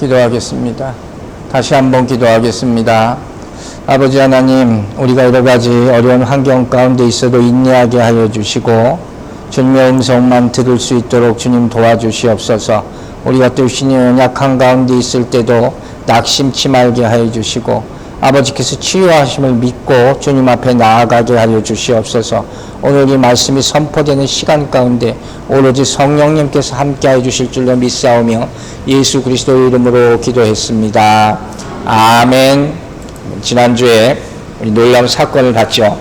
기도하겠습니다. 다시 한번 기도하겠습니다. 아버지 하나님, 우리가 여러 가지 어려운 환경 가운데 있어도 인내하게 하여 주시고 주님의 음성만 들을 수 있도록 주님 도와주시옵소서. 우리가 또 신의 연약한 가운데 있을 때도 낙심치 말게 하여 주시고 아버지께서 치유하심을 믿고 주님 앞에 나아가게 하여 주시옵소서. 오늘 이 말씀이 선포되는 시간 가운데 오로지 성령님께서 함께하여 주실 줄로 믿사오며 예수 그리스도의 이름으로 기도했습니다. 아멘. 지난주에 우리 놀라운 사건을 봤죠.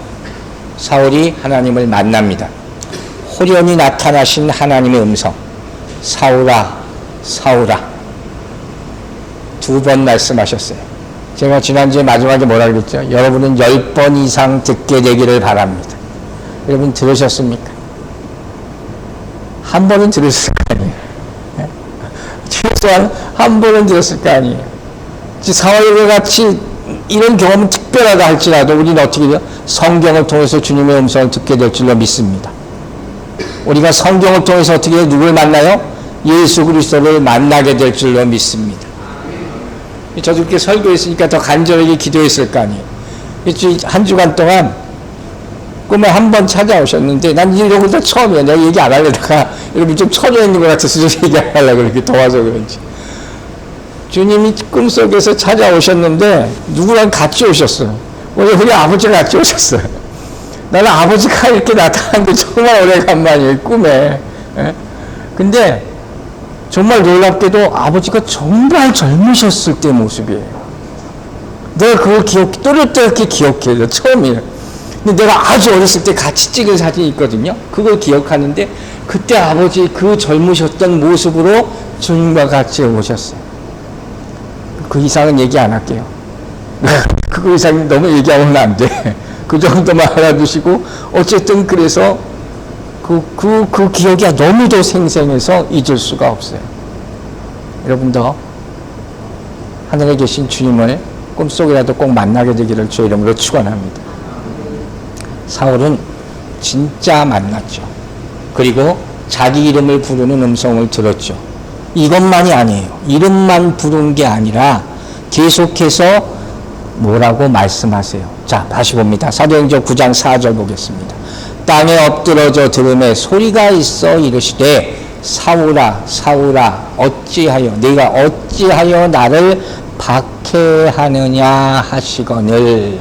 사울이 하나님을 만납니다. 호련히 나타나신 하나님의 음성, 사울아 사울아, 2번 말씀하셨어요. 제가 지난주에 마지막에 뭐라 그랬죠? 여러분은 10번 이상 듣게 되기를 바랍니다. 여러분 들으셨습니까? 한 번은 들었을 거 아니에요. 최소한 한 번은 들었을 거 아니에요. 사울과 같이 이런 경험은 특별하다 할지라도 우리는 어떻게 돼요? 성경을 통해서 주님의 음성을 듣게 될 줄로 믿습니다. 우리가 성경을 통해서 어떻게 해요? 누굴 만나요? 예수 그리스도를 만나게 될 줄로 믿습니다. 저도 이렇게 설교했으니까 더 간절하게 기도했을 거 아니에요. 한 주간 동안 꿈에 한 번 찾아오셨는데 난 이런 것도 처음이야. 내가 얘기 안 하려다가 여러분 좀 처져 있는 것 같아서 좀 얘기 안 하려고 이렇게 더워서 그런지. 주님이 꿈속에서 찾아오셨는데 누구랑 같이 오셨어요. 우리 아버지랑 같이 오셨어요. 나는 아버지가 이렇게 나타난 게 정말 오래간만이에요. 꿈에. 근데 정말 놀랍게도 아버지가 정말 젊으셨을 때 모습이에요. 내가 그걸 또렷하게 기억해요. 처음이에요. 근데 내가 아주 어렸을 때 같이 찍은 사진이 있거든요. 그걸 기억하는데 그때 아버지 그 젊으셨던 모습으로 주님과 같이 오셨어요. 그 이상은 얘기 안 할게요. 그 이상 너무 얘기하면 안 돼. 그 정도만 알아두시고 어쨌든 그래서 그 기억이 너무도 생생해서 잊을 수가 없어요. 여러분도 하늘에 계신 주님을 꿈속이라도 꼭 만나게 되기를 주의 이름으로 축원합니다. 사울은 진짜 만났죠. 그리고 자기 이름을 부르는 음성을 들었죠. 이것만이 아니에요. 이름만 부른 게 아니라 계속해서 뭐라고 말씀하세요. 자, 다시 봅니다. 사도행전 9장 4절 보겠습니다. 땅에 엎드러져 들음에 소리가 있어 이르시되 사울아 사울아 어찌하여 네가 어찌하여 나를 박해하느냐 하시거늘.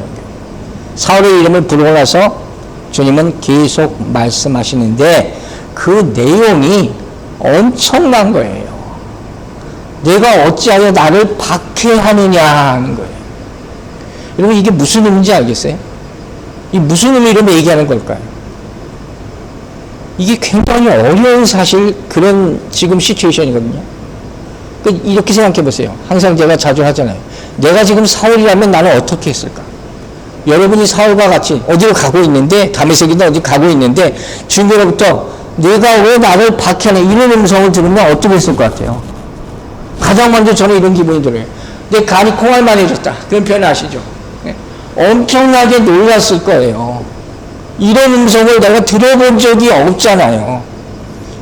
사울의 이름을 부르고 나서 주님은 계속 말씀하시는데 그 내용이 엄청난 거예요. 내가 어찌하여 나를 박해하느냐 하는 거예요. 여러분 이게 무슨 의미인지 알겠어요? 이 무슨 의미로 얘기하는 걸까요? 이게 굉장히 어려운 사실 그런 지금 시츄에이션이거든요. 이렇게 생각해 보세요. 항상 제가 자주 하잖아요. 내가 지금 사울이라면 나는 어떻게 했을까? 여러분이 사울과 같이 어디로 가고 있는데 다메섹이나 어디 가고 있는데 주님으로부터 내가 왜 나를 박해하냐 이런 음성을 들으면 어떻게 했을 것 같아요? 가장 먼저 저는 이런 기분이 들어요. 내 간이 콩알만해졌다. 그런 표현 아시죠? 엄청나게 놀랐을 거예요. 이런 음성을 내가 들어본 적이 없잖아요.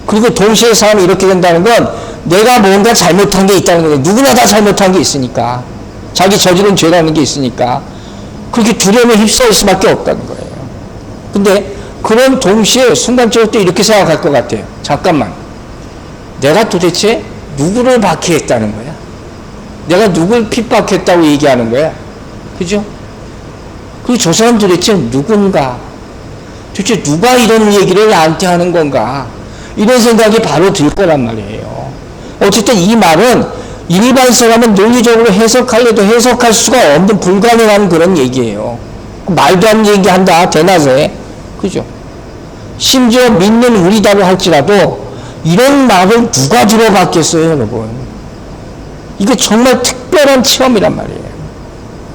그리고 동시에 사람이 이렇게 된다는 건 내가 뭔가 잘못한 게 있다는 거예요. 누구나 다 잘못한 게 있으니까. 자기 저지른 죄라는 게 있으니까. 그렇게 두려움에 휩싸일 수밖에 없다는 거예요. 근데 그런 동시에 순간적으로 또 이렇게 생각할 것 같아요. 잠깐만. 내가 도대체 누구를 박해했다는 거야? 내가 누굴 핍박했다고 얘기하는 거야? 그죠? 그리고 저 사람 도대체 누군가? 도대체 누가 이런 얘기를 나한테 하는 건가? 이런 생각이 바로 들 거란 말이에요. 어쨌든 이 말은 일반 사람은 논리적으로 해석하려도 해석할 수가 없는 불가능한 그런 얘기예요. 말도 안 되는 얘기 한다, 대낮에. 그죠? 심지어 믿는 우리다고 할지라도 이런 말을 누가 들어봤겠어요, 여러분? 이게 정말 특별한 체험이란 말이에요.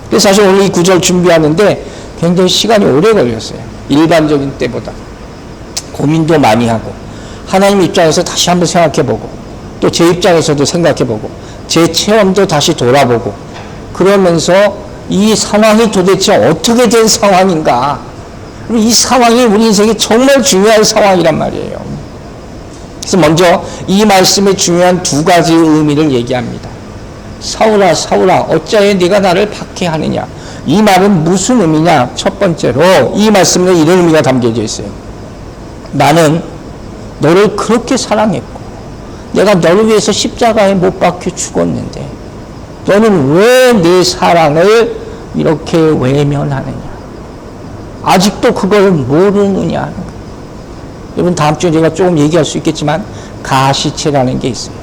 그래서 사실 오늘 이 구절 준비하는데 굉장히 시간이 오래 걸렸어요. 일반적인 때보다. 고민도 많이 하고 하나님 입장에서 다시 한번 생각해보고 또 제 입장에서도 생각해보고 제 체험도 다시 돌아보고 그러면서 이 상황이 도대체 어떻게 된 상황인가. 이 상황이 우리 인생에 정말 중요한 상황이란 말이에요. 그래서 먼저 이 말씀의 중요한 두 가지 의미를 얘기합니다. 사울아 사울아 어찌하여 네가 나를 박해하느냐. 이 말은 무슨 의미냐. 첫 번째로 이 말씀에 이런 의미가 담겨져 있어요. 나는 너를 그렇게 사랑했고 내가 너를 위해서 십자가에 못 박혀 죽었는데 너는 왜 내 사랑을 이렇게 외면하느냐. 아직도 그걸 모르느냐 하는 거예요. 여러분 다음 주에 제가 조금 얘기할 수 있겠지만 가시체라는 게 있어요.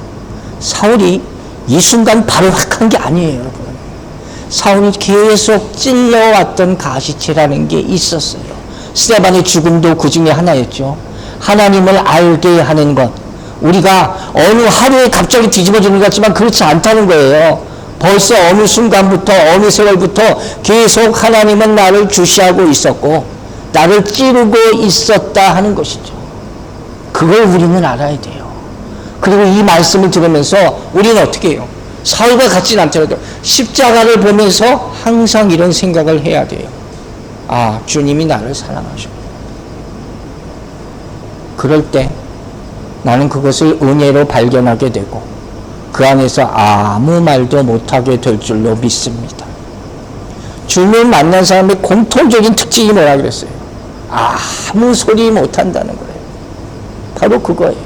사울이 이 순간 바로 확 한 게 아니에요, 여러분. 사울이 계속 찔러왔던 가시체라는 게 있었어요. 스데반의 죽음도 그 중에 하나였죠. 하나님을 알게 하는 것. 우리가 어느 하루에 갑자기 뒤집어지는 것 같지만 그렇지 않다는 거예요. 벌써 어느 순간부터 어느 세월부터 계속 하나님은 나를 주시하고 있었고 나를 찌르고 있었다 하는 것이죠. 그걸 우리는 알아야 돼요. 그리고 이 말씀을 들으면서 우리는 어떻게 해요? 사울과 같지는 않더라도 십자가를 보면서 항상 이런 생각을 해야 돼요. 아, 주님이 나를 사랑하셔. 그럴 때 나는 그것을 은혜로 발견하게 되고 그 안에서 아무 말도 못하게 될 줄로 믿습니다. 주님을 만난 사람의 공통적인 특징이 뭐라 그랬어요? 아무 소리 못한다는 거예요. 바로 그거예요.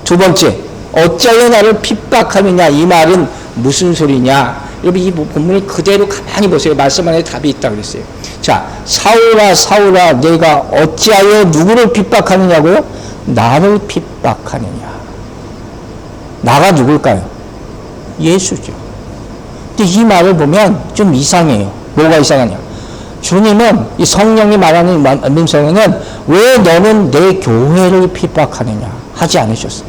두 번째, 어찌하여 나를 핍박하느냐. 이 말은 무슨 소리냐. 여러분 이 본문을 그대로 가만히 보세요. 말씀 안에 답이 있다고 그랬어요. 자, 사울아 사울아 내가 어찌하여 누구를 핍박하느냐고요? 나를 핍박하느냐. 나가 누굴까요? 예수죠. 근데 이 말을 보면 좀 이상해요. 뭐가 이상하냐. 주님은 이 성령이 말하는 음성에는 왜 너는 내 교회를 핍박하느냐 하지 않으셨어요.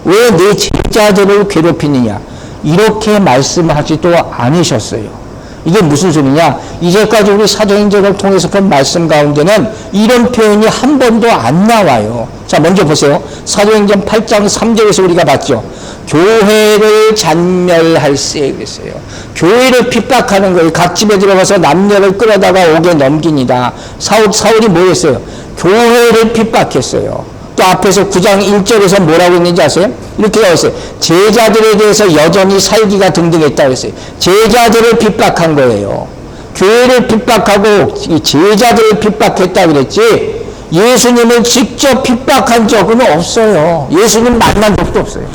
왜 내 제자들을 괴롭히느냐 이렇게 말씀하지도 않으셨어요. 이게 무슨 소리냐. 이제까지 우리 사도행전을 통해서 본 말씀 가운데는 이런 표현이 한 번도 안 나와요. 자, 먼저 보세요. 사도행전 8장 3절에서 우리가 봤죠. 교회를 잔멸할세 그랬어요. 교회를 핍박하는 거예요. 각 집에 들어가서 남녀를 끌어다가 옥에 넘깁니다. 사울이 뭐 했어요? 교회를 핍박했어요. 또 앞에서 9장 1절에서 뭐라고 했는지 아세요? 이렇게 나왔어요. 제자들에 대해서 여전히 살기가 등등했다 그랬어요. 제자들을 핍박한 거예요. 교회를 핍박하고 제자들을 핍박했다 그랬지 예수님을 직접 핍박한 적은 없어요. 예수님 만난 적도 없어요.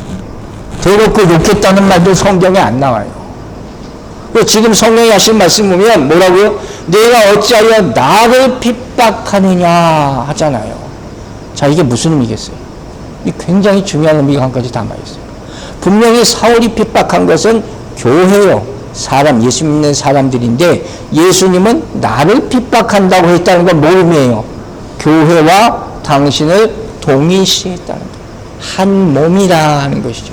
대놓고 욕했다는 말도 성경에 안 나와요. 지금 성령이 하신 말씀 보면 뭐라고요? 내가 어찌하여 나를 핍박하느냐 하잖아요. 자, 이게 무슨 의미겠어요? 이 굉장히 중요한 의미가 한 가지 담아있어요. 분명히 사울이 핍박한 것은 교회요. 사람, 예수 믿는 사람들인데 예수님은 나를 핍박한다고 했다는 건 뭐 의미예요? 교회와 당신을 동일시했다는 거예요. 한 몸이라는 것이죠.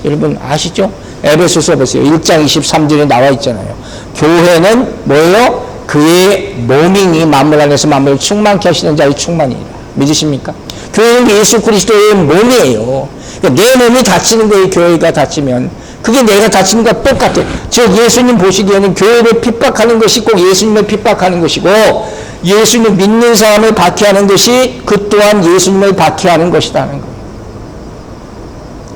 여러분 아시죠? 에베소서 보세요. 1장 23절에 나와 있잖아요. 교회는 뭐예요? 그의 몸이니 만물 안에서 만물을 충만케 하시는 자의 충만이니라. 믿으십니까? 교회는 예수 그리스도의 몸이에요. 그러니까 내 몸이 다치는 거예요. 교회가 다치면. 그게 내가 다치는 것과 똑같아요. 즉 예수님 보시기에는 교회를 핍박하는 것이 꼭 예수님을 핍박하는 것이고 예수님 믿는 사람을 박해하는 것이 그 또한 예수님을 박해하는 것이라는 거예요.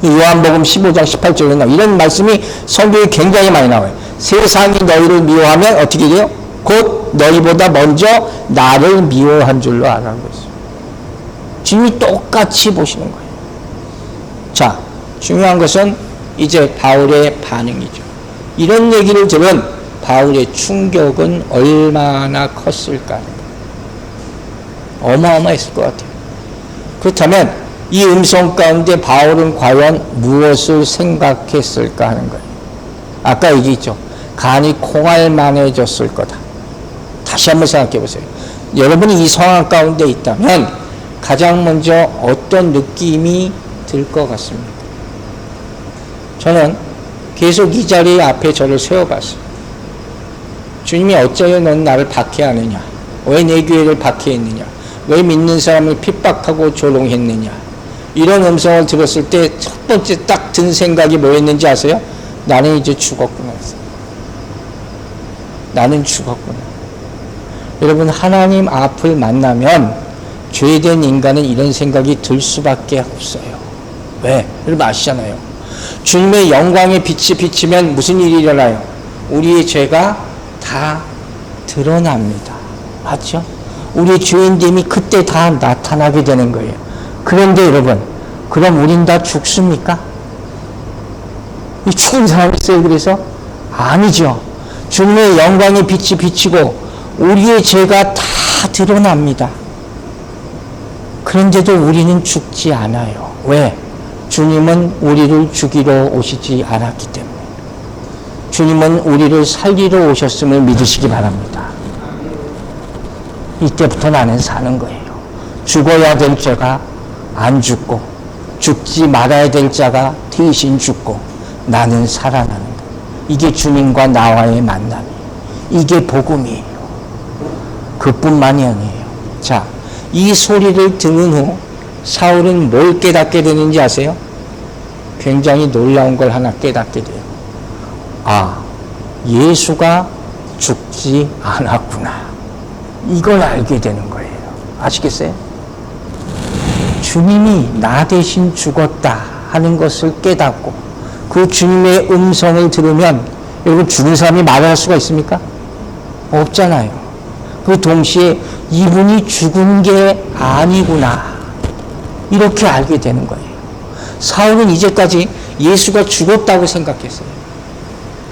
요한복음 15장 18절에 나와요. 이런 말씀이 성경에 굉장히 많이 나와요. 세상이 너희를 미워하면 어떻게 돼요? 곧 너희보다 먼저 나를 미워한 줄로 알아는 거죠. 주님이 똑같이 보시는 거예요. 자, 중요한 것은 이제 바울의 반응이죠. 이런 얘기를 들은 바울의 충격은 얼마나 컸을까. 어마어마했을 것 같아요. 그렇다면 이 음성 가운데 바울은 과연 무엇을 생각했을까 하는 거예요. 아까 얘기했죠. 간이 콩알만해졌을 거다. 다시 한번 생각해 보세요. 여러분이 이 상황 가운데 있다면 가장 먼저 어떤 느낌이 들 것 같습니까? 저는 계속 이 자리 앞에 저를 세워봤어요. 주님이 어찌하여 넌 나를 박해하느냐? 왜 내 교회를 박해했느냐? 왜 믿는 사람을 핍박하고 조롱했느냐? 이런 음성을 들었을 때 첫 번째 딱 든 생각이 뭐였는지 아세요? 나는 이제 죽었구나. 나는 죽었구나. 여러분 하나님 앞을 만나면 죄된 인간은 이런 생각이 들 수밖에 없어요. 왜? 여러분 아시잖아요. 주님의 영광의 빛이 비치면 무슨 일이 일어나요? 우리의 죄가 다 드러납니다. 맞죠? 우리의 죄인됨이 그때 다 나타나게 되는 거예요. 그런데 여러분, 그럼 우린 다 죽습니까? 이 죽은 사람이 있어요, 그래서? 아니죠. 주님의 영광의 빛이 비치고 우리의 죄가 다 드러납니다. 그런데도 우리는 죽지 않아요. 왜? 주님은 우리를 죽이러 오시지 않았기 때문에. 주님은 우리를 살리러 오셨음을 믿으시기 바랍니다. 이때부터 나는 사는 거예요. 죽어야 될 자가 안 죽고 죽지 말아야 될 자가 대신 죽고 나는 살아나는 거예요. 이게 주님과 나와의 만남이에요. 이게 복음이에요. 그뿐만이 아니에요. 자, 이 소리를 듣는 후 사울은 뭘 깨닫게 되는지 아세요? 굉장히 놀라운 걸 하나 깨닫게 돼요. 아, 예수가 죽지 않았구나. 이걸 알게 되는 거예요. 아시겠어요? 주님이 나 대신 죽었다 하는 것을 깨닫고 그 주님의 음성을 들으면 여러분 죽은 사람이 말을 할 수가 있습니까? 없잖아요. 그 동시에 이분이 죽은 게 아니구나 이렇게 알게 되는 거예요. 사울은 이제까지 예수가 죽었다고 생각했어요.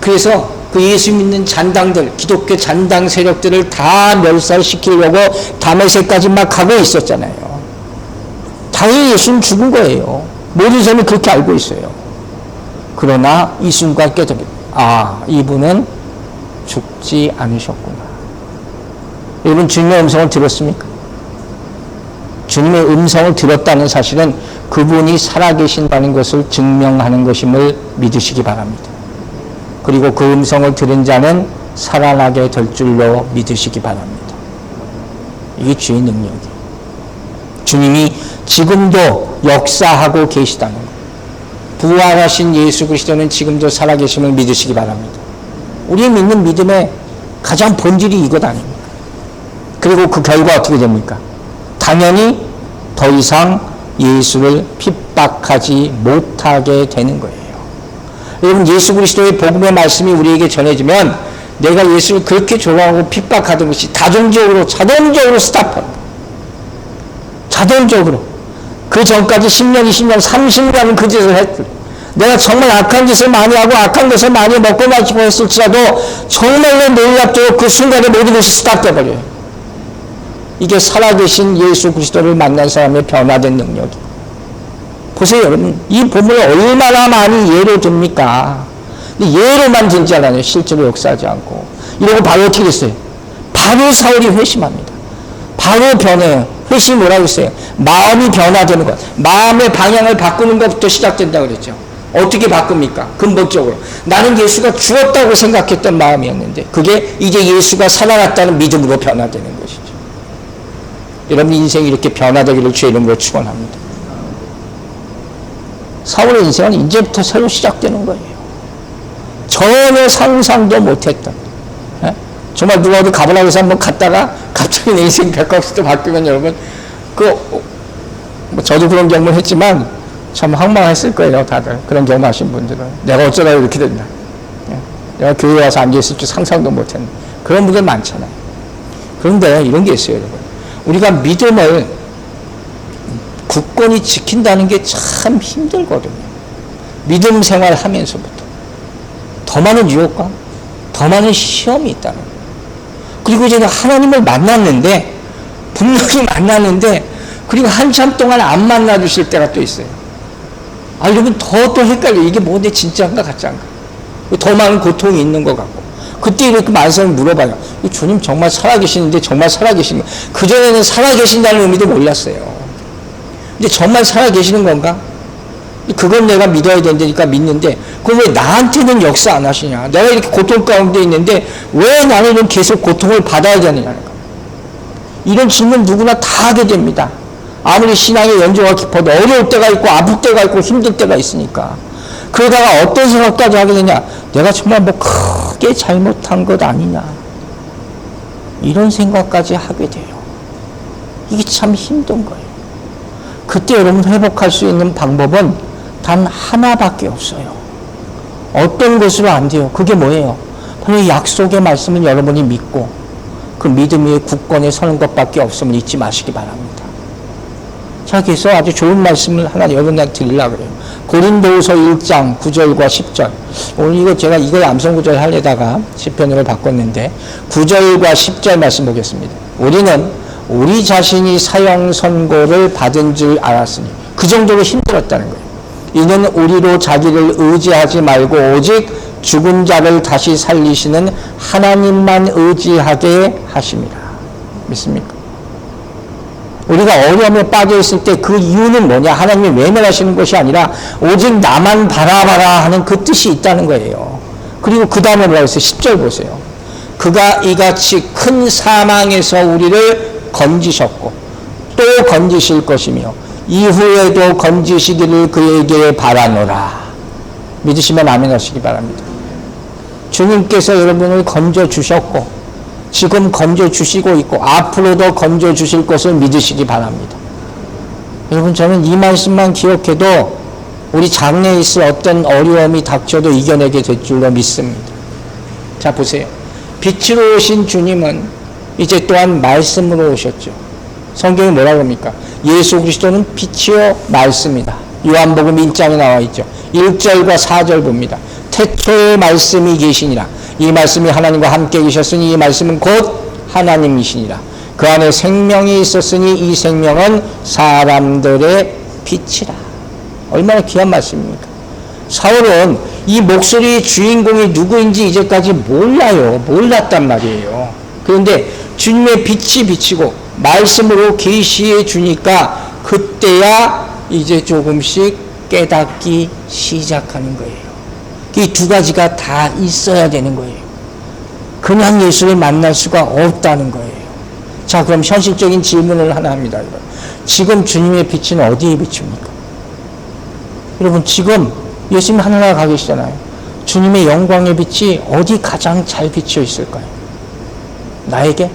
그래서 그 예수 믿는 잔당들, 기독교 잔당 세력들을 다 멸살시키려고 다메섹까지 막 가고 있었잖아요. 당연히 예수는 죽은 거예요. 모든 사람이 그렇게 알고 있어요. 그러나 이 순간 깨닫게, 아, 이분은 죽지 않으셨구나. 여러분, 주님의 음성을 들었습니까? 주님의 음성을 들었다는 사실은 그분이 살아계신다는 것을 증명하는 것임을 믿으시기 바랍니다. 그리고 그 음성을 들은 자는 살아나게 될 줄로 믿으시기 바랍니다. 이게 주의 능력이에요. 주님이 지금도 역사하고 계시다는 것. 부활하신 예수 그리스도는 지금도 살아계심을 믿으시기 바랍니다. 우리 믿는 믿음의 가장 본질이 이것 아닙니까? 그리고 그 결과 어떻게 됩니까? 당연히 더 이상 예수를 핍박하지 못하게 되는 거예요. 여러분, 예수 그리스도의 복음의 말씀이 우리에게 전해지면 내가 예수를 그렇게 좋아하고 핍박하던 것이 자동적으로 스탑합니다. 자동적으로. 그 전까지 10년, 20년, 30년은 그 짓을 했고 내가 정말 악한 짓을 많이 하고 악한 것을 많이 먹고 마시고 했을지라도 정말로 놀랍도록 그 순간에 모든 것이 스탑돼버려요. 이게 살아계신 예수 그리스도를 만난 사람의 변화된 능력이에요. 보세요, 여러분. 이 본문을 얼마나 많이 예로 듭니까? 예로만 든 줄 알아요. 실제로 역사하지 않고. 이러고 바로 어떻게 됐어요? 바로 사울이 회심합니다. 바로 변해요. 회심이 뭐라고 했어요? 마음이 변화되는 것. 마음의 방향을 바꾸는 것부터 시작된다고 그랬죠. 어떻게 바꿉니까? 근본적으로. 나는 예수가 죽었다고 생각했던 마음이었는데 그게 이제 예수가 살아났다는 믿음으로 변화되는 것이죠. 여러분 인생이 이렇게 변화되기를 주의 이름으로 축원합니다. 사울의 인생은 이제부터 새로 시작되는 거예요. 전혀 상상도 못했던. 예? 정말 누가 어디 가보라고 해서 한번 갔다가 갑자기 내 인생 180도 바뀌면 여러분, 뭐 저도 그런 경험을 했지만 참 황망했을 거예요, 다들. 그런 경험하신 분들은. 내가 어쩌다 이렇게 됐나. 예? 내가 교회에 와서 앉아있을 줄 상상도 못했네. 그런 분들 많잖아요. 그런데 이런 게 있어요, 여러분. 우리가 믿음을 굳건히 지킨다는 게 참 힘들거든요. 믿음 생활 하면서부터. 더 많은 유혹과 더 많은 시험이 있다는 거예요. 그리고 제가 하나님을 만났는데, 분명히 만났는데, 그리고 한참 동안 안 만나주실 때가 또 있어요. 아, 여러분, 또 헷갈려요. 이게 뭔데 진짜인가 가짜인가. 더 많은 고통이 있는 것 같고. 그때 이렇게 많은 사람이 물어봐요. 주님 정말 살아계시는데 정말 살아계시는 거. 그전에는 살아계신다는 의미도 몰랐어요. 근데 정말 살아계시는 건가? 그건 내가 믿어야 된다니까 믿는데 그럼 왜 나한테는 역사 안 하시냐? 내가 이렇게 고통 가운데 있는데 왜 나는 계속 고통을 받아야 되느냐는 거. 이런 질문 누구나 다 하게 됩니다. 아무리 신앙의 연조가 깊어도 어려울 때가 있고 아플 때가 있고 힘들 때가 있으니까. 그러다가 어떤 생각까지 하게 되냐? 내가 정말 뭐 크게 잘못한 것 아니냐? 이런 생각까지 하게 돼요. 이게 참 힘든 거예요. 그때 여러분 회복할 수 있는 방법은 단 하나밖에 없어요. 어떤 것으로 안 돼요? 그게 뭐예요? 바로 약속의 말씀을 여러분이 믿고 그 믿음 위에 굳건히 서는 것밖에 없음을 잊지 마시기 바랍니다. 자, 그래서 아주 좋은 말씀을 하나 여러분한테 드리려고 그래요. 고린도후서 1장 9절과 10절. 오늘 제가 이걸 암송 구절 하려다가 시편으로 바꿨는데 9절과 10절 말씀 보겠습니다. 우리는 우리 자신이 사형 선고를 받은 줄 알았으니, 그 정도로 힘들었다는 거예요. 이는 우리로 자기를 의지하지 말고 오직 죽은 자를 다시 살리시는 하나님만 의지하게 하심이라. 믿습니까? 우리가 어려움에 빠져 있을 때 그 이유는 뭐냐? 하나님이 외면하시는 것이 아니라 오직 나만 바라봐라 하는 그 뜻이 있다는 거예요. 그리고 그 다음에 뭐라고 했어요? 10절 보세요. 그가 이같이 큰 사망에서 우리를 건지셨고 또 건지실 것이며 이후에도 건지시기를 그에게 바라노라. 믿으시면 아멘 하시기 바랍니다. 주님께서 여러분을 건져주셨고 지금 건져주시고 있고 앞으로도 건져주실 것을 믿으시기 바랍니다. 여러분, 저는 이 말씀만 기억해도 우리 장래에 있을 어떤 어려움이 닥쳐도 이겨내게 될 줄로 믿습니다. 자, 보세요. 빛으로 오신 주님은 이제 또한 말씀으로 오셨죠. 성경이 뭐라고 합니까? 예수 그리스도는 빛이요 말씀이다. 요한복음 1장에 나와 있죠. 1절과 4절 봅니다. 태초에 말씀이 계시니라. 이 말씀이 하나님과 함께 계셨으니 이 말씀은 곧 하나님이시니라. 그 안에 생명이 있었으니 이 생명은 사람들의 빛이라. 얼마나 귀한 말씀입니까? 사울은 이 목소리의 주인공이 누구인지 이제까지 몰랐단 말이에요. 그런데 주님의 빛이 비치고 말씀으로 계시해 주니까 그때야 이제 조금씩 깨닫기 시작하는 거예요. 이 두 가지가 다 있어야 되는 거예요. 그냥 예수를 만날 수가 없다는 거예요. 자, 그럼 현실적인 질문을 하나 합니다. 지금 주님의 빛은 어디에 비춥니까? 여러분, 지금 예수님 하늘나라 가 계시잖아요. 주님의 영광의 빛이 어디 가장 잘 비쳐 있을까요? 나에게?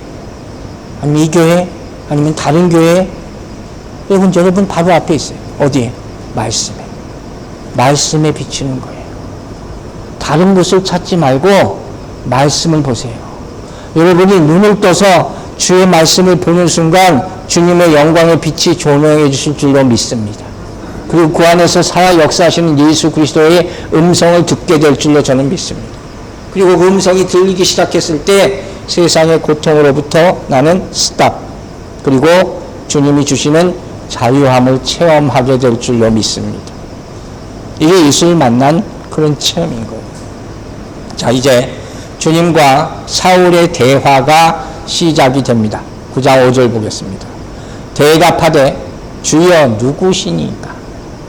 아니면 이 교회? 아니면 다른 교회? 여러분 바로 앞에 있어요. 어디에? 말씀에. 말씀에 비치는 거예요. 다른 곳을 찾지 말고 말씀을 보세요. 여러분이 눈을 떠서 주의 말씀을 보는 순간 주님의 영광의 빛이 조명해 주실 줄로 믿습니다. 그리고 그 안에서 살아 역사하시는 예수 그리스도의 음성을 듣게 될 줄로 저는 믿습니다. 그리고 그 음성이 들리기 시작했을 때 세상의 고통으로부터 나는 스탑, 그리고 주님이 주시는 자유함을 체험하게 될 줄로 믿습니다. 이게 예수를 만난 그런 체험인 거예요. 자, 이제 주님과 사울의 대화가 시작이 됩니다. 9장 5절 보겠습니다. 대답하되 주여 누구시니까?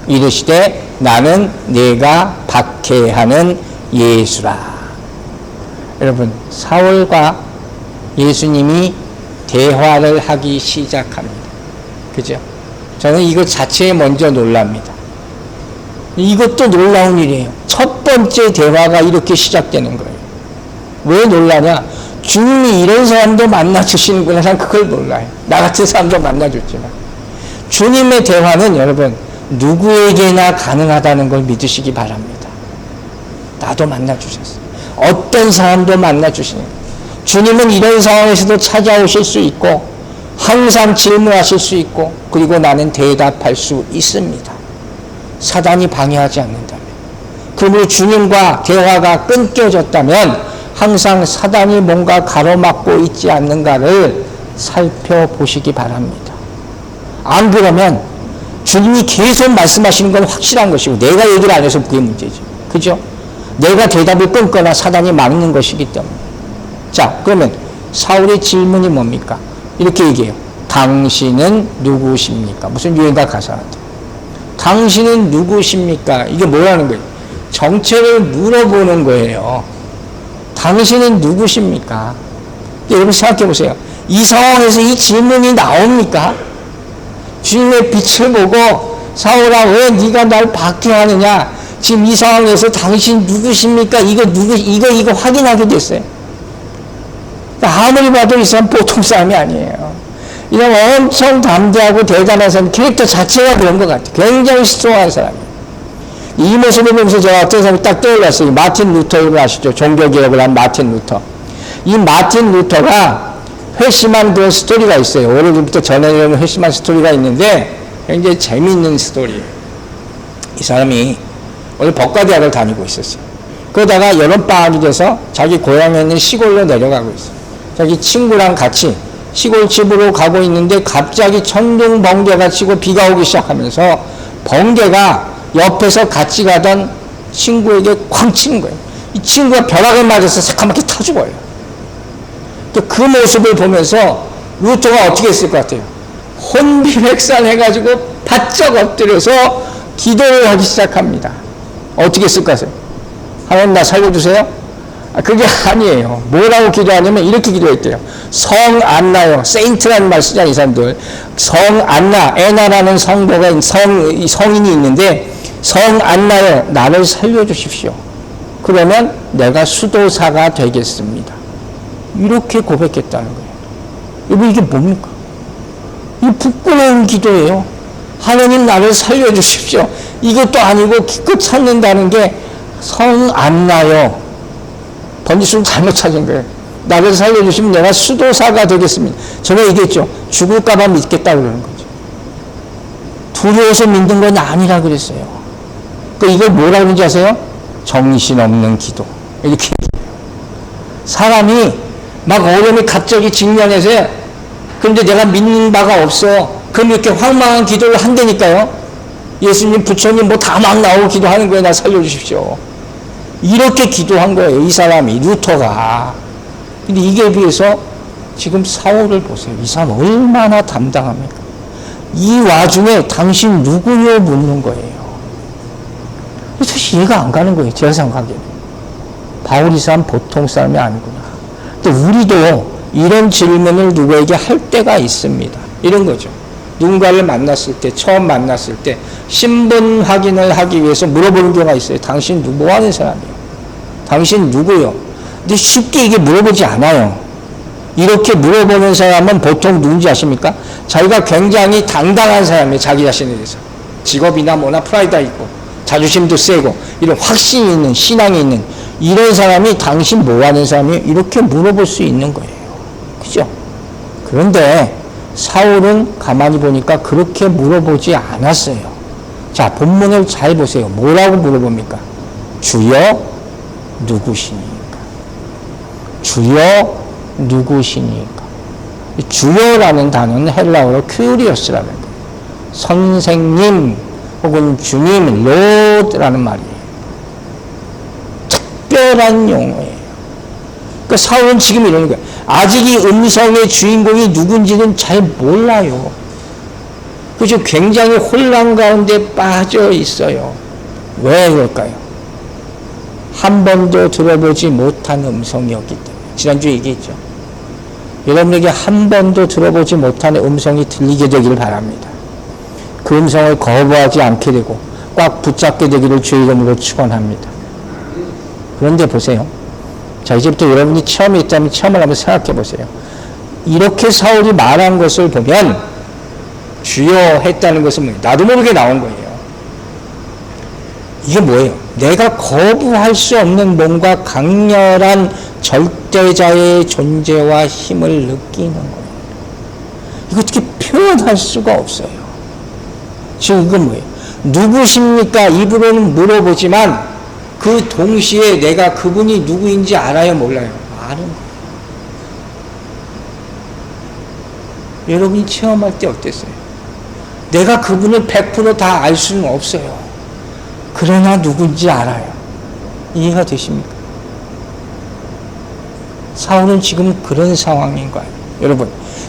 이르시되 나는 내가 박해하는 예수라. 여러분, 사울과 예수님이 대화를 하기 시작합니다. 그죠? 저는 이것 자체에 먼저 놀랍니다. 이것도 놀라운 일이에요. 첫 번째 대화가 이렇게 시작되는 거예요. 왜 놀라냐? 주님이 이런 사람도 만나주시는구나. 난 그걸 놀라요. 나 같은 사람도 만나줬지만. 주님의 대화는 여러분, 누구에게나 가능하다는 걸 믿으시기 바랍니다. 나도 만나주셨어요. 어떤 사람도 만나주시는 거예요. 주님은 이런 상황에서도 찾아오실 수 있고, 항상 질문하실 수 있고, 그리고 나는 대답할 수 있습니다. 사단이 방해하지 않는다면. 그러므로 주님과 대화가 끊겨졌다면 항상 사단이 뭔가 가로막고 있지 않는가를 살펴보시기 바랍니다. 안 그러면 주님이 계속 말씀하시는 건 확실한 것이고 내가 얘기를 안 해서 그게 문제죠. 그죠? 내가 대답을 끊거나 사단이 막는 것이기 때문에. 자, 그러면 사울의 질문이 뭡니까? 이렇게 얘기해요. 당신은 누구십니까? 무슨 유행가 가사한테. 당신은 누구십니까? 이게 뭐라는 거예요? 정체를 물어보는 거예요. 당신은 누구십니까? 여러분 생각해 보세요. 이 상황에서 이 질문이 나옵니까? 주님의 빛을 보고 사울아 왜 네가 날 박해하느냐? 지금 이 상황에서 당신 누구십니까? 이거 확인하게 됐어요. 아무리 봐도 이 사람 보통 사람이 아니에요. 이런 엄청 담대하고 대단한 사람, 캐릭터 자체가 그런 것 같아요. 굉장히 스트롱한 사람이에요. 이 모습을 보면서 제가 어떤 사람이 딱 떠올랐어요. 마틴 루터를 아시죠? 종교개혁을 한 마틴 루터. 이 마틴 루터가 회심한 그런 스토리가 있어요. 오래전부터 전해지는 회심한 스토리가 있는데 굉장히 재미있는 스토리예요. 이 사람이 원래 법과대학을 다니고 있었어요. 그러다가 여름방학이 돼서 자기 고향에 있는 시골로 내려가고 있어요. 자기 친구랑 같이 시골 집으로 가고 있는데 갑자기 천둥 번개가 치고 비가 오기 시작하면서 번개가 옆에서 같이 가던 친구에게 쾅 치는 거예요. 이 친구가 벼락을 맞아서 새카맣게 타 죽어요. 그 모습을 보면서 루터가 어떻게 했을 것 같아요? 혼비백산해가지고 바짝 엎드려서 기도를 하기 시작합니다. 어떻게 했을 것 같아요? 하나님 나 살려주세요? 그게 아니에요. 뭐라고 기도하냐면 이렇게 기도했대요. 성 안나요. 세인트라는 말 쓰잖아요, 이 사람들. 성 안나, 에나라는 성인이 있는데, 성 안나요. 나를 살려주십시오. 그러면 내가 수도사가 되겠습니다. 이렇게 고백했다는 거예요. 여러분, 이게 뭡니까? 이 부끄러운 기도예요. 하나님 나를 살려주십시오. 이것도 아니고 기껏 찾는다는 게 성 안나요. 번지수를 잘못 찾은 거예요. 나를 살려주시면 내가 수도사가 되겠습니다. 제가 얘기했죠. 죽을까봐 믿겠다 그러는 거죠. 두려워서 믿는 건 아니라 그랬어요. 이걸 뭐라 그러는지 아세요? 정신없는 기도. 이렇게 얘기해요. 사람이 막 어려움이 갑자기 직면해서 그런데 내가 믿는 바가 없어. 그럼 이렇게 황망한 기도를 한다니까요. 예수님, 부처님 뭐 다 막 나오고 기도하는 거예요. 나 살려주십시오. 이렇게 기도한 거예요. 이 사람이, 루터가. 근데 이게 비해서 지금 사울을 보세요. 이 사람 얼마나 담당합니까? 이 와중에 당신 누구요? 묻는 거예요. 도대체 이해가 안 가는 거예요. 제가 생각하기에는. 바울 이 사람 보통 사람이 아니구나. 근데 우리도 이런 질문을 누구에게 할 때가 있습니다. 이런 거죠. 누군가를 만났을 때, 처음 만났을 때 신분 확인을 하기 위해서 물어보는 경우가 있어요. 당신 뭐 하는 사람이에요? 당신 누구요? 근데 쉽게 이게 물어보지 않아요. 이렇게 물어보는 사람은 보통 누군지 아십니까? 자기가 굉장히 당당한 사람이에요. 자기 자신에 대해서. 직업이나 뭐나 프라이드가 있고 자존심도 세고 이런 확신이 있는, 신앙이 있는 이런 사람이 당신 뭐 하는 사람이에요? 이렇게 물어볼 수 있는 거예요. 그죠? 그런데 사울은 가만히 보니까 그렇게 물어보지 않았어요. 자, 본문을 잘 보세요. 뭐라고 물어봅니까? 주여 누구시니까? 주여 누구시니까? 주여라는 단어는 헬라어로 큐리오스라는 거예요. 선생님 혹은 주님, 로드라는 말이에요. 특별한 용어예요. 그러니까 사울은 지금 이러는 거예요. 아직 이 음성의 주인공이 누군지는 잘 몰라요. 그죠? 굉장히 혼란 가운데 빠져 있어요. 왜 그럴까요? 한 번도 들어보지 못한 음성이었기 때문에. 지난주에 얘기했죠. 여러분에게 한 번도 들어보지 못한 음성이 들리게 되기를 바랍니다. 그 음성을 거부하지 않게 되고 꽉 붙잡게 되기를 주의 이름으로 축원합니다. 그런데 보세요. 자, 이제부터 여러분이 체험이 있다면 체험을 한번 생각해 보세요. 이렇게 사울이 말한 것을 보면 주여 했다는 것은 뭐예요? 나도 모르게 나온 거예요. 이게 뭐예요? 내가 거부할 수 없는 뭔가 강렬한 절대자의 존재와 힘을 느끼는 거예요. 이거 어떻게 표현할 수가 없어요. 지금 이건 뭐예요? 누구십니까? 입으로는 물어보지만 그 동시에 내가 그분이 누구인지 알아요? 몰라요? 아는 거예요. 여러분이 체험할 때 어땠어요? 내가 그분을 100% 다 알 수는 없어요. 그러나 누군지 알아요. 이해가 되십니까? 사울은 지금 그런 상황인 거예요.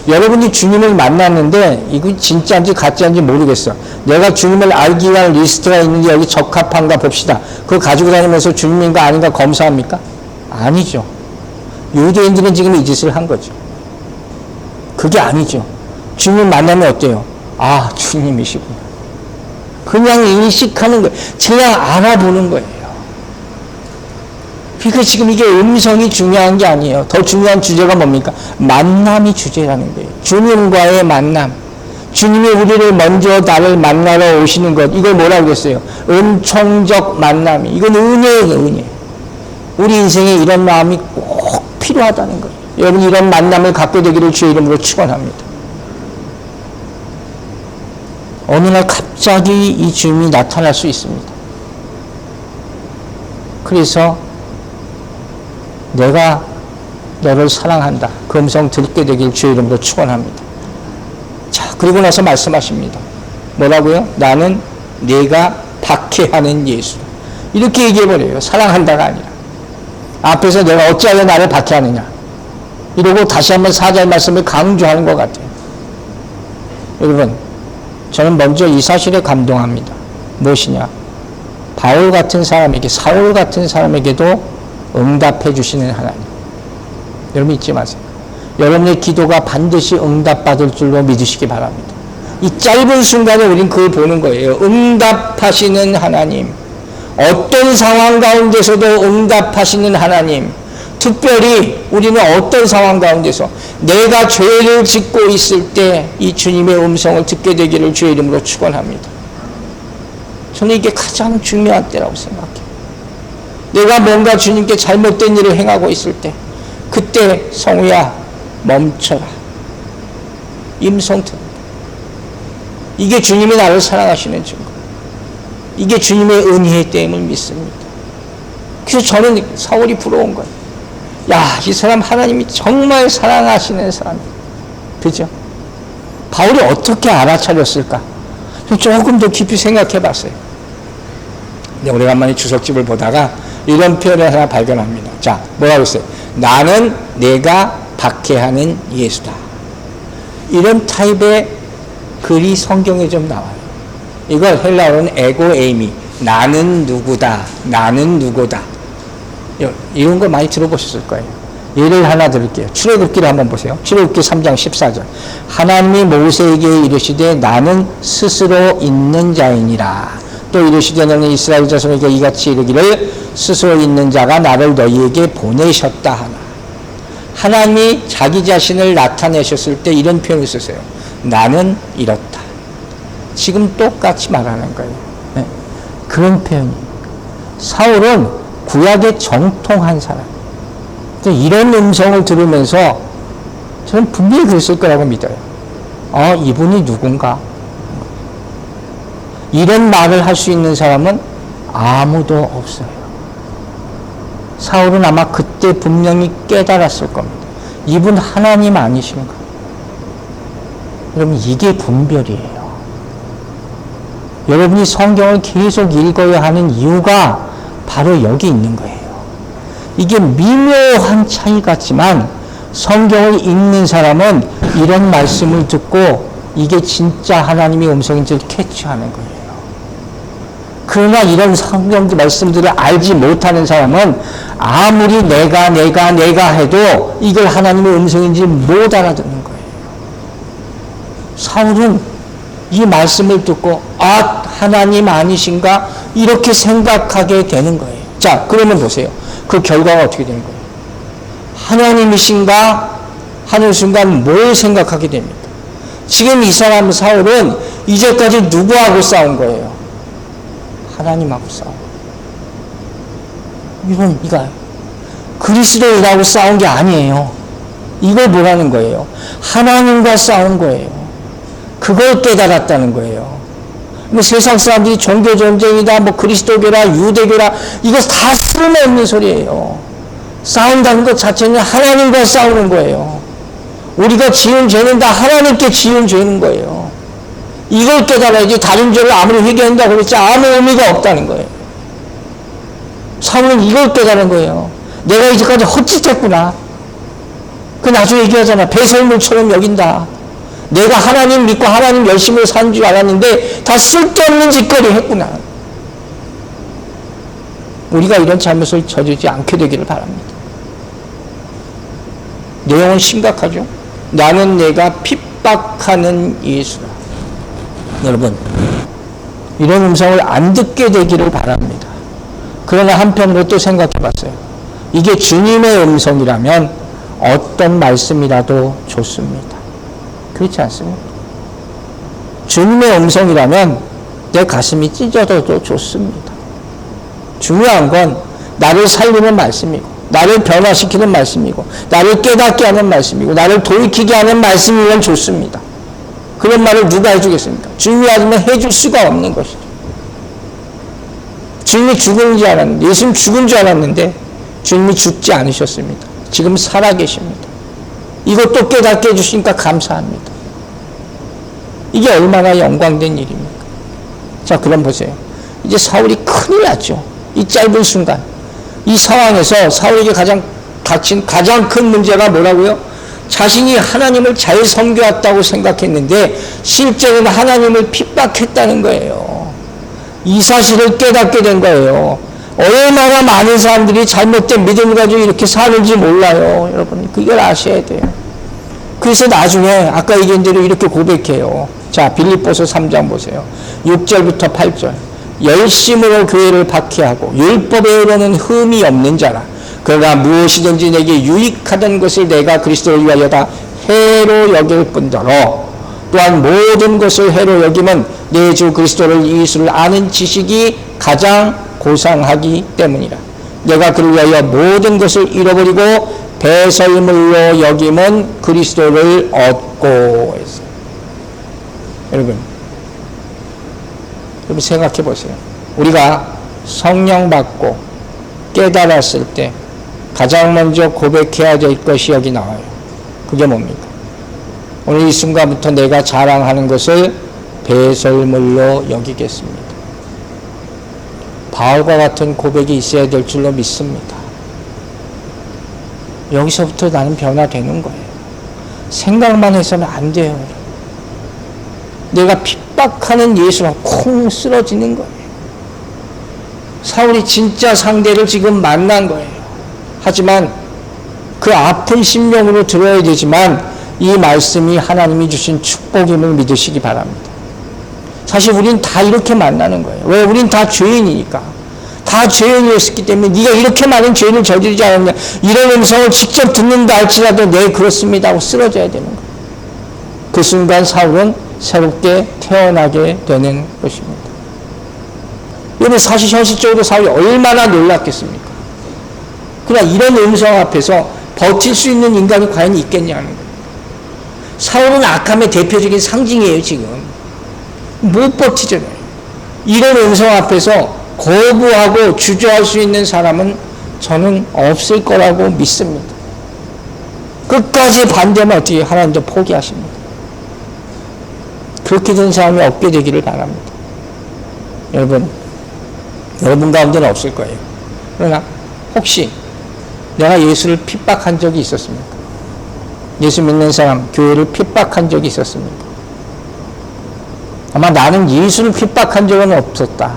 여러분이 주님을 만났는데 이거 진짜인지 가짜인지 모르겠어. 내가 주님을 알기 위한 리스트가 있는지 여기 적합한가 봅시다. 그거 가지고 다니면서 주님인가 아닌가 검사합니까? 아니죠. 유대인들은 지금 이 짓을 한 거죠. 그게 아니죠. 주님을 만나면 어때요? 아, 주님이시구나. 그냥 인식하는 거예요. 그냥 알아보는 거예요. 그러니까 지금 이게 음성이 중요한 게 아니에요. 더 중요한 주제가 뭡니까? 만남이 주제라는 거예요. 주님과의 만남. 주님이 우리를 먼저 나를 만나러 오시는 것, 이걸 뭐라고 그랬어요? 은총적 만남이. 이건 은혜예요, 은혜. 우리 인생에 이런 마음이 꼭 필요하다는 거예요. 여러분, 이런 만남을 갖게 되기를 주의 이름으로 축원합니다. 어느 날 갑자기 이 주님이 나타날 수 있습니다. 그래서 내가 너를 사랑한다, 그 음성 듣게 되길 주의 이름으로 축원합니다. 자, 그리고 나서 말씀하십니다. 뭐라고요? 나는 네가 박해하는 예수. 이렇게 얘기해버려요. 사랑한다가 아니라. 앞에서 내가 어찌하여 나를 박해하느냐, 이러고 다시 한번 사자의 말씀을 강조하는 것 같아요. 여러분, 저는 먼저 이 사실에 감동합니다. 무엇이냐? 바울 같은 사람에게, 사울 같은 사람에게도 응답해 주시는 하나님. 여러분 잊지 마세요. 여러분의 기도가 반드시 응답받을 줄로 믿으시기 바랍니다. 이 짧은 순간에 우린 그걸 보는 거예요. 응답하시는 하나님. 어떤 상황 가운데서도 응답하시는 하나님. 특별히 우리는 어떤 상황 가운데서 내가 죄를 짓고 있을 때 이 주님의 음성을 듣게 되기를 주의 이름으로 축원합니다. 저는 이게 가장 중요한 때라고 생각해요. 내가 뭔가 주님께 잘못된 일을 행하고 있을 때, 그때 성우야 멈춰라, 임성 들어. 이게 주님이 나를 사랑하시는 증거, 이게 주님의 은혜의 때임을 믿습니다. 그래서 저는 사울이 부러운 거예요. 야, 이 사람 하나님이 정말 사랑하시는 사람이에요. 그죠? 바울이 어떻게 알아차렸을까? 조금 더 깊이 생각해 봤어요. 근데 오래간만에 주석집을 보다가 이런 표현을 하나 발견합니다. 자, 뭐라고 했어요? 나는 내가 박해하는 예수다. 이런 타입의 글이 성경에 좀 나와요. 이걸 헬라어로는 에고에이미, 나는 누구다, 나는 누구다. 이런 거 많이 들어보셨을 거예요. 예를 하나 드릴게요. 출애굽기를 한번 보세요. 출애굽기 3장 14절. 하나님이 모세에게 이르시되 나는 스스로 있는 자이니라. 또 이르시되 너는 이스라엘 자손에게 이같이 이르기를 스스로 있는 자가 나를 너희에게 보내셨다 하나. 하나님이 자기 자신을 나타내셨을 때 이런 표현을 쓰세요. 나는 이렇다. 지금 똑같이 말하는 거예요. 네. 그런 표현이에요. 사울은 구약의 정통한 사람. 이런 음성을 들으면서 저는 분명히 그랬을 거라고 믿어요. 이분이 누군가? 이런 말을 할 수 있는 사람은 아무도 없어요. 사울은 아마 그때 분명히 깨달았을 겁니다. 이분 하나님 아니신가? 여러분, 이게 분별이에요. 여러분이 성경을 계속 읽어야 하는 이유가 바로 여기 있는 거예요. 이게 미묘한 차이 같지만 성경을 읽는 사람은 이런 말씀을 듣고 이게 진짜 하나님의 음성인지를 캐치하는 거예요. 그러나 이런 성경 말씀들을 알지 못하는 사람은 아무리 내가 해도 이걸 하나님의 음성인지 못 알아듣는 거예요. 사울은 이 말씀을 듣고 하나님 아니신가? 이렇게 생각하게 되는 거예요. 자, 그러면 보세요. 그 결과가 어떻게 되는 거예요? 하나님이신가 하는 순간 뭘 생각하게 됩니까? 지금 이 사람 사울은 이제까지 누구하고 싸운 거예요? 하나님하고 싸운 거예요. 이거 그리스도인하고 싸운 게 아니에요. 이걸 뭐라는 거예요? 하나님과 싸운 거예요. 그걸 깨달았다는 거예요. 세상 사람들이 종교 전쟁이다, 그리스도교라, 유대교라, 이거 다 쓸모없는 소리예요. 싸운다는 것 자체는 하나님과 싸우는 거예요. 우리가 지은 죄는 다 하나님께 지은 죄는 거예요. 이걸 깨달아야지 다른 죄를 아무리 회개한다고 그랬지 아무 의미가 없다는 거예요. 사울은 이걸 깨달은 거예요. 내가 이제까지 헛짓했구나. 그 나중에 얘기하잖아. 배설물처럼 여긴다. 내가 하나님 믿고 하나님 열심히 산 줄 알았는데 다 쓸데없는 짓거리 했구나. 우리가 이런 잘못을 저지르지 않게 되기를 바랍니다. 내용은 심각하죠. 나는 내가 핍박하는 예수다. 여러분, 이런 음성을 안 듣게 되기를 바랍니다. 그러나 한편으로 또 생각해 봤어요. 이게 주님의 음성이라면 어떤 말씀이라도 좋습니다. 그렇지 않습니까? 주님의 음성이라면 내 가슴이 찢어져도 좋습니다. 중요한 건 나를 살리는 말씀이고, 나를 변화시키는 말씀이고, 나를 깨닫게 하는 말씀이고, 나를 돌이키게 하는 말씀이면 좋습니다. 그런 말을 누가 해주겠습니까? 주님이 아니면 해줄 수가 없는 것이죠. 주님이 죽은 줄 알았는데, 예수님 죽은 줄 알았는데 주님이 죽지 않으셨습니다. 지금 살아계십니다. 이것도 깨닫게 해주시니까 감사합니다. 이게 얼마나 영광된 일입니까? 자, 그럼 보세요. 이제 사울이 큰일 났죠. 이 짧은 순간. 이 상황에서 사울에게 닥친 가장 큰 문제가 뭐라고요? 자신이 하나님을 잘 섬겨왔다고 생각했는데 실제는 하나님을 핍박했다는 거예요. 이 사실을 깨닫게 된 거예요. 얼마나 많은 사람들이 잘못된 믿음을 가지고 이렇게 사는지 몰라요. 여러분, 그걸 아셔야 돼요. 그래서 나중에 아까 얘기한 대로 이렇게 고백해요. 자, 빌립보서 3장 보세요. 6절부터 8절. 열심으로 교회를 박해하고 율법에 이르는 흠이 없는 자라. 그러나 무엇이든지 내게 유익하던 것을 내가 그리스도를 위하여 다 해로 여길 뿐더러 또한 모든 것을 해로 여기면 내 주 그리스도를 예수를 아는 지식이 가장 고상하기 때문이라. 내가 그를 위하여 모든 것을 잃어버리고 배설물로 여기면 그리스도를 얻고 했어요. 여러분 생각해 보세요. 우리가 성령 받고 깨달았을 때 가장 먼저 고백해야 될 것이 여기 나와요. 그게 뭡니까? 오늘 이 순간부터 내가 자랑하는 것을 배설물로 여기겠습니다. 바울과 같은 고백이 있어야 될 줄로 믿습니다. 여기서부터 나는 변화되는 거예요. 생각만 해서는 안 돼요. 내가 핍박하는 예수가 콩 쓰러지는 거예요. 사울이 진짜 상대를 지금 만난 거예요. 하지만 그 아픈 심령으로 들어야 되지만 이 말씀이 하나님이 주신 축복임을 믿으시기 바랍니다. 사실 우린 다 이렇게 만나는 거예요. 왜? 우린 다 죄인이니까. 다 죄인이었기 때문에 네가 이렇게 많은 죄를 저지르지 않았냐. 이런 음성을 직접 듣는다 할지라도 네 그렇습니다 하고 쓰러져야 되는 거예요. 그 순간 사울은 새롭게 태어나게 되는 것입니다. 여러분 사실 현실적으로 사울이 얼마나 놀랐겠습니까? 그러나 이런 음성 앞에서 버틸 수 있는 인간이 과연 있겠냐는 거예요. 사울은 악함의 대표적인 상징이에요. 지금 못 버티잖아요. 이런 음성 앞에서 거부하고 주저할 수 있는 사람은 저는 없을 거라고 믿습니다. 끝까지 반대하면 어떻게 하나님도 포기하십니다. 그렇게 된 사람이 없게 되기를 바랍니다. 여러분 가운데는 없을 거예요. 그러나 혹시 내가 예수를 핍박한 적이 있었습니까? 예수 믿는 사람, 교회를 핍박한 적이 있었습니까? 아마 나는 예수를 핍박한 적은 없었다.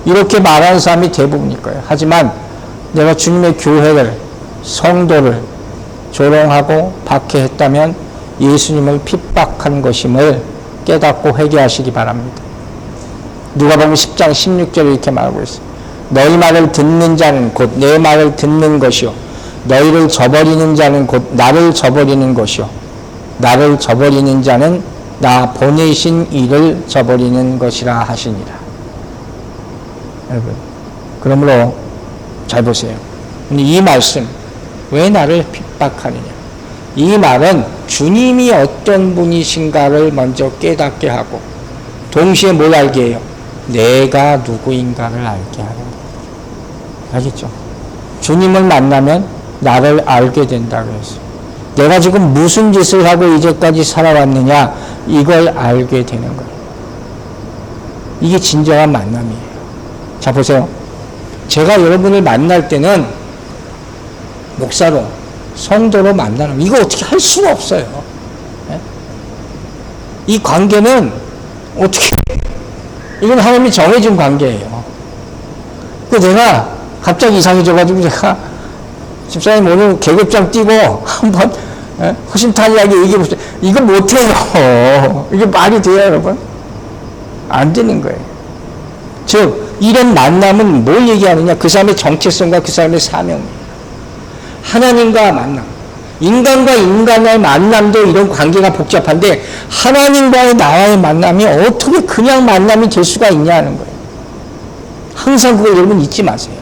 이렇게 말하는 사람이 대부분일 거예요. 하지만 내가 주님의 교회를, 성도를 조롱하고 박해했다면 예수님을 핍박한 것임을 깨닫고 회개하시기 바랍니다. 누가복음 10장 16절에 이렇게 말하고 있어요. 너희 말을 듣는 자는 곧 내 말을 듣는 것이요 너희를 저버리는 자는 곧 나를 저버리는 것이요 나를 저버리는 자는 나 보내신 이를 저버리는 것이라 하시니라. 여러분, 그러므로 잘 보세요. 이 말씀, 왜 나를 핍박하느냐? 이 말은 주님이 어떤 분이신가를 먼저 깨닫게 하고 동시에 뭘 알게 해요? 내가 누구인가를 알게 하는 거예요. 알겠죠? 주님을 만나면 나를 알게 된다고 했어요. 내가 지금 무슨 짓을 하고 이제까지 살아왔느냐, 이걸 알게 되는 거예요. 이게 진정한 만남이에요. 자, 보세요. 제가 여러분을 만날 때는 목사로, 성도로 만나는, 이거 어떻게 할 수가 없어요. 이 관계는 어떻게, 이건 하나님이 정해준 관계예요. 내가 갑자기 이상해져가지고 제가 집사님 오늘 계급장 띄고 한번 허심탄회하게 얘기해보세요. 이거 못해요. 이게 말이 돼요, 여러분? 안 되는 거예요. 즉, 이런 만남은 뭘 얘기하느냐? 그 사람의 정체성과 그 사람의 사명이에요. 하나님과 만남. 인간과 인간의 만남도 이런 관계가 복잡한데 하나님과의 나와의 만남이 어떻게 그냥 만남이 될 수가 있냐는 거예요. 항상 그걸 여러분 잊지 마세요.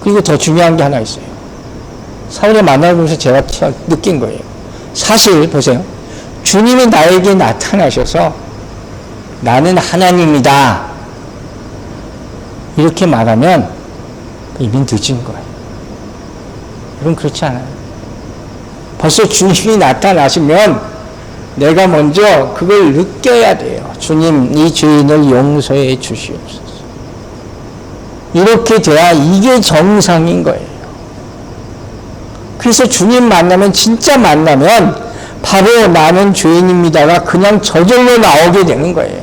그리고 더 중요한 게 하나 있어요. 사울의 만남을 보면서 제가 느낀 거예요. 사실 보세요. 주님이 나에게 나타나셔서 나는 하나님이다 이렇게 말하면 이미 늦은 거예요. 여러분 그렇지 않아요? 벌써 주님이 나타나시면 내가 먼저 그걸 느껴야 돼요. 주님, 이 죄인을 용서해 주시옵소서. 이렇게 돼야 이게 정상인 거예요. 그래서 주님 만나면, 진짜 만나면 바로 나는 죄인입니다가 그냥 저절로 나오게 되는 거예요.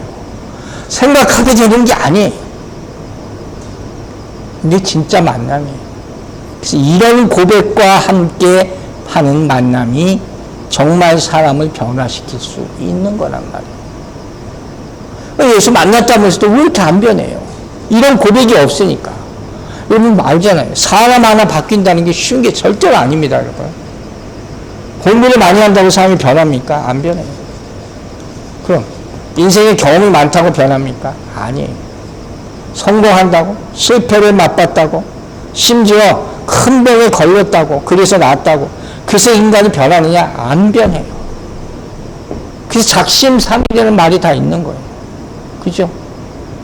생각하게 되는 게 아니에요. 근데 진짜 만남이에요. 그래서 이런 고백과 함께 하는 만남이 정말 사람을 변화시킬 수 있는 거란 말이에요. 예수 만났다면서도 왜 이렇게 안 변해요? 이런 고백이 없으니까. 여러분 알잖아요. 사람 하나 바뀐다는 게 쉬운 게 절대로 아닙니다, 여러분. 공부를 많이 한다고 사람이 변합니까? 안 변해요. 그럼 인생에 경험이 많다고 변합니까? 아니에요. 성공한다고, 실패를 맛봤다고, 심지어 큰 병에 걸렸다고, 그래서 낫다고, 그래서 인간이 변하느냐? 안 변해요. 그래서 작심삼일이라는 말이 다 있는 거예요. 그죠?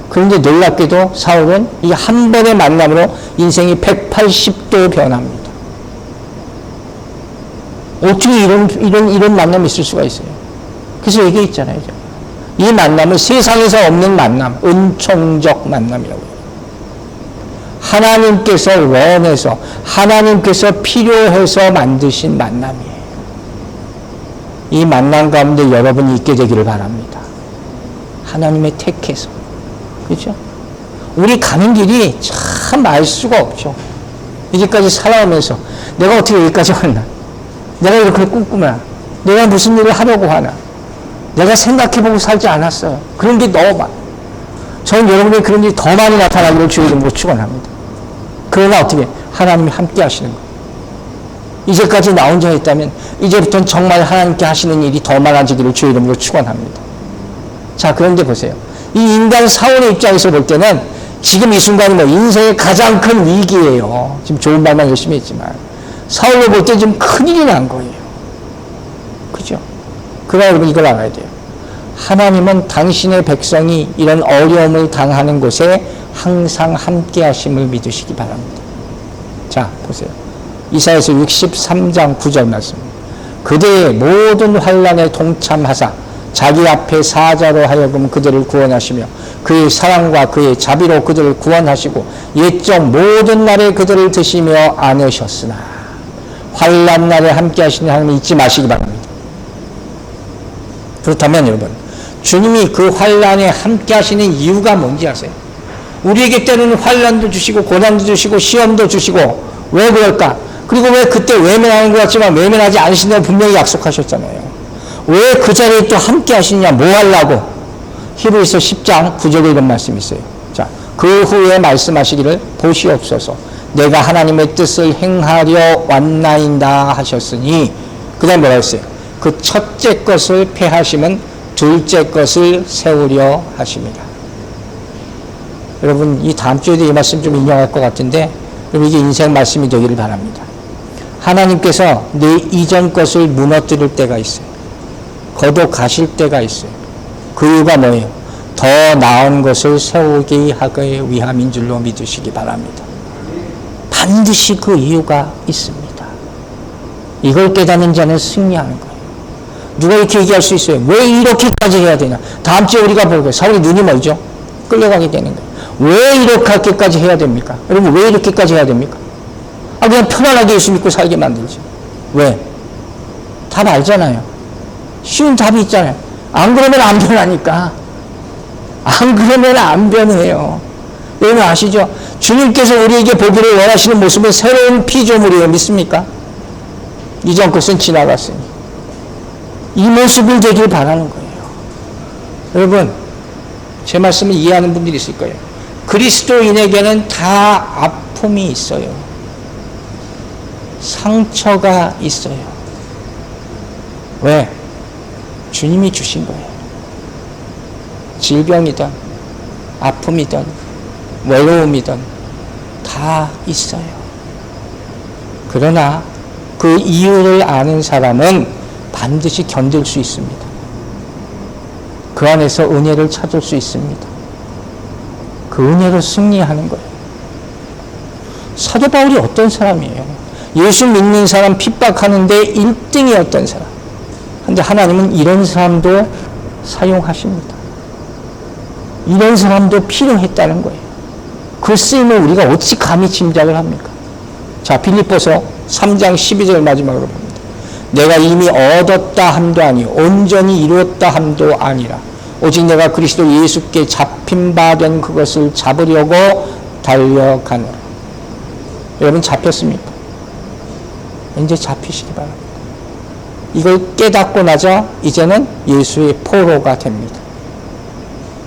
그런데 놀랍게도 사울은 이 한 번의 만남으로 인생이 180도 변합니다. 어떻게 이런 만남이 있을 수가 있어요? 그래서 얘기했잖아요. 이 만남은 세상에서 없는 만남, 은총적 만남이라고 해요. 하나님께서 원해서, 하나님께서 필요해서 만드신 만남이에요. 이 만남 가운데 여러분이 있게 되기를 바랍니다. 하나님의 택해서. 그렇죠? 우리 가는 길이 참 알 수가 없죠. 이제까지 살아오면서 내가 어떻게 여기까지 왔나? 내가 이렇게 꿈꾸나? 내가 무슨 일을 하려고 하나? 내가 생각해보고 살지 않았어요. 그런 게 너무 많아요. 저는 여러분의 그런 일이 더 많이 나타나기를 주의 이름으로 축원합니다. 그러나 어떻게? 하나님이 함께 하시는 거예요. 이제까지 나 혼자 했다면 이제부터는 정말 하나님께 하시는 일이 더 많아지기를 주의 이름으로 축원합니다. 자, 그런데 보세요. 이 인간 사울의 입장에서 볼 때는 지금 이 순간이 뭐 인생의 가장 큰 위기예요. 지금 좋은 말만 열심히 했지만 사울로 볼 때 지금 큰일이 난 거예요. 그죠? 그러나 여러분 이걸 알아야 돼요. 하나님은 당신의 백성이 이런 어려움을 당하는 곳에 항상 함께 하심을 믿으시기 바랍니다. 자, 보세요. 이사야서 63장 9절 말씀. 그대의 모든 환난에 동참하사 자기 앞에 사자로 하여금 그들을 구원하시며 그의 사랑과 그의 자비로 그들을 구원하시고 옛적 모든 날에 그들을 드시며 안으셨으나 환난 날에 함께 하시는 하나님 잊지 마시기 바랍니다. 그렇다면 여러분, 주님이 그 환난에 함께 하시는 이유가 뭔지 아세요? 우리에게 때로는 환난도 주시고 고난도 주시고 시험도 주시고 왜 그럴까? 그리고 왜 그때 외면하는 것 같지만 외면하지 않으신다고 분명히 약속하셨잖아요. 왜 그 자리에 또 함께 하시느냐? 뭐 하려고? 히브리서 10장 9절에 이런 말씀이 있어요. 자, 그 후에 말씀하시기를 보시옵소서 내가 하나님의 뜻을 행하려 왔나인다 하셨으니 그 다음에 뭐라 했어요? 그 첫째 것을 폐하심은 둘째 것을 세우려 하십니다. 여러분 이 다음 주에도 이 말씀 좀 인용할 것 같은데 여러분 이게 인생 말씀이 되기를 바랍니다. 하나님께서 내 이전 것을 무너뜨릴 때가 있어요. 거둬가실 때가 있어요. 그 이유가 뭐예요? 더 나은 것을 세우기 하기 위함인 줄로 믿으시기 바랍니다. 반드시 그 이유가 있습니다. 이걸 깨닫는 자는 승리하는 거예요. 누가 이렇게 얘기할 수 있어요? 왜 이렇게까지 해야 되냐? 다음 주에 우리가 볼 거예요. 사울이 눈이 멀죠? 끌려가게 되는 거예요. 왜 이렇게까지 해야 됩니까? 여러분 왜 이렇게까지 해야 됩니까? 그냥 편안하게 예수 믿고 살게 만들지. 왜? 답 알잖아요. 쉬운 답이 있잖아요. 안 그러면 안 변하니까. 안 그러면 안 변해요. 여러분 아시죠? 주님께서 우리에게 보기를 원하시는 모습은 새로운 피조물이에요. 믿습니까? 이전 것은 지나갔으니. 이 모습을 되길 바라는 거예요. 여러분, 제 말씀을 이해하는 분들이 있을 거예요. 그리스도인에게는 다 아픔이 있어요. 상처가 있어요. 왜? 주님이 주신 거예요. 질병이든 아픔이든 외로움이든 다 있어요. 그러나 그 이유를 아는 사람은 반드시 견딜 수 있습니다. 그 안에서 은혜를 찾을 수 있습니다. 그 은혜로 승리하는 거예요. 사도 바울이 어떤 사람이에요? 예수 믿는 사람 핍박하는데 1등이었던 사람. 근데 하나님은 이런 사람도 사용하십니다. 이런 사람도 필요했다는 거예요. 그 쓰임을 우리가 어찌 감히 짐작을 합니까? 자, 빌립보서 3장 12절 마지막으로 봅니다. 내가 이미 얻었다 함도 아니요 온전히 이루었다 함도 아니라 오직 내가 그리스도 예수께 잡힌 바 된 그것을 잡으려고 달려가노라. 여러분 잡혔습니까? 이제 잡히시기 바랍니다. 이걸 깨닫고 나자 이제는 예수의 포로가 됩니다.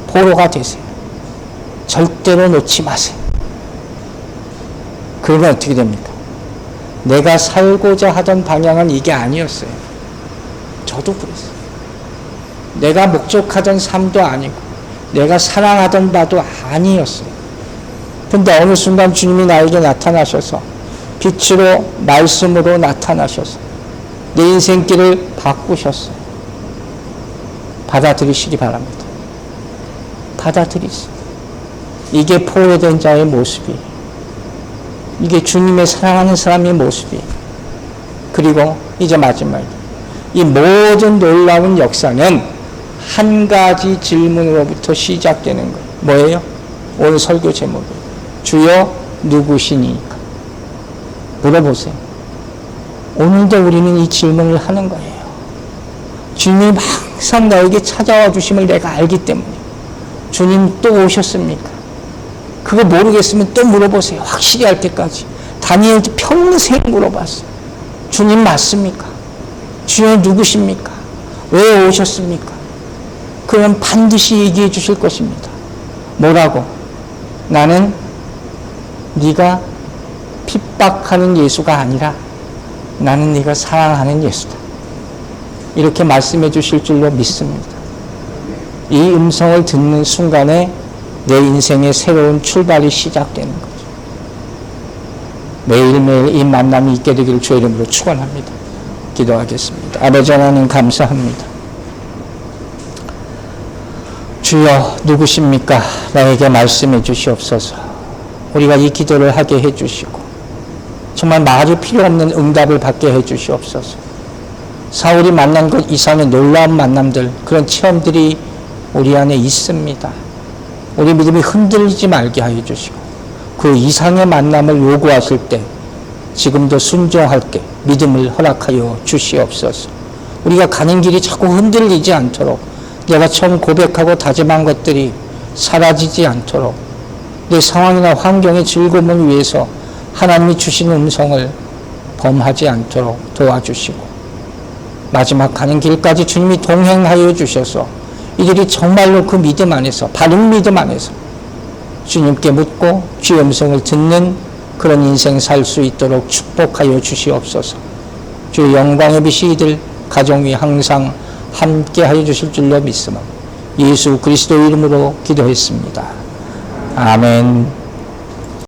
포로가 되세요. 절대로 놓지 마세요. 그러면 어떻게 됩니까? 내가 살고자 하던 방향은 이게 아니었어요. 저도 그랬어요. 내가 목적하던 삶도 아니고 내가 사랑하던 바도 아니었어요. 근데 어느 순간 주님이 나에게 나타나셔서 빛으로 말씀으로 나타나셔서 내 인생길을 바꾸셨어요. 받아들이시기 바랍니다. 받아들이세요. 이게 포로된 자의 모습이에요. 이게 주님의 사랑하는 사람의 모습이에요. 그리고 이제 마지막에 이 모든 놀라운 역사는 한 가지 질문으로부터 시작되는 거예요. 뭐예요? 오늘 설교 제목이에요. 주여 누구시니까? 물어보세요. 오늘도 우리는 이 질문을 하는 거예요. 주님이 항상 나에게 찾아와 주심을 내가 알기 때문에. 주님 또 오셨습니까? 그거 모르겠으면 또 물어보세요. 확실히 할 때까지. 다니엘도 평생 물어봤어요. 주님 맞습니까? 주여 누구십니까? 왜 오셨습니까? 그럼 반드시 얘기해 주실 것입니다. 뭐라고? 나는 네가 핍박하는 예수가 아니라 나는 네가 사랑하는 예수다. 이렇게 말씀해 주실 줄로 믿습니다. 이 음성을 듣는 순간에 내 인생의 새로운 출발이 시작되는 거죠. 매일매일 이 만남이 있게 되기를 주의 이름으로 축원합니다. 기도하겠습니다. 아버지 하나님 감사합니다. 주여 누구십니까? 나에게 말씀해 주시옵소서. 우리가 이 기도를 하게 해 주시고 정말 말이 필요 없는 응답을 받게 해 주시옵소서. 사울이 만난 것 이상의 놀라운 만남들, 그런 체험들이 우리 안에 있습니다. 우리 믿음이 흔들리지 말게 하여 주시고 그 이상의 만남을 요구하실 때 지금도 순종할게 믿음을 허락하여 주시옵소서. 우리가 가는 길이 자꾸 흔들리지 않도록, 내가 처음 고백하고 다짐한 것들이 사라지지 않도록, 내 상황이나 환경의 즐거움을 위해서 하나님이 주시는 음성을 범하지 않도록 도와주시고, 마지막 가는 길까지 주님이 동행하여 주셔서 이들이 정말로 그 믿음 안에서, 바른 믿음 안에서 주님께 묻고 주의 음성을 듣는 그런 인생 살 수 있도록 축복하여 주시옵소서. 주의 영광의 빛이 이들 가정 위에 항상 함께 하여 주실 줄로 믿습니다. 예수 그리스도 이름으로 기도했습니다. 아멘.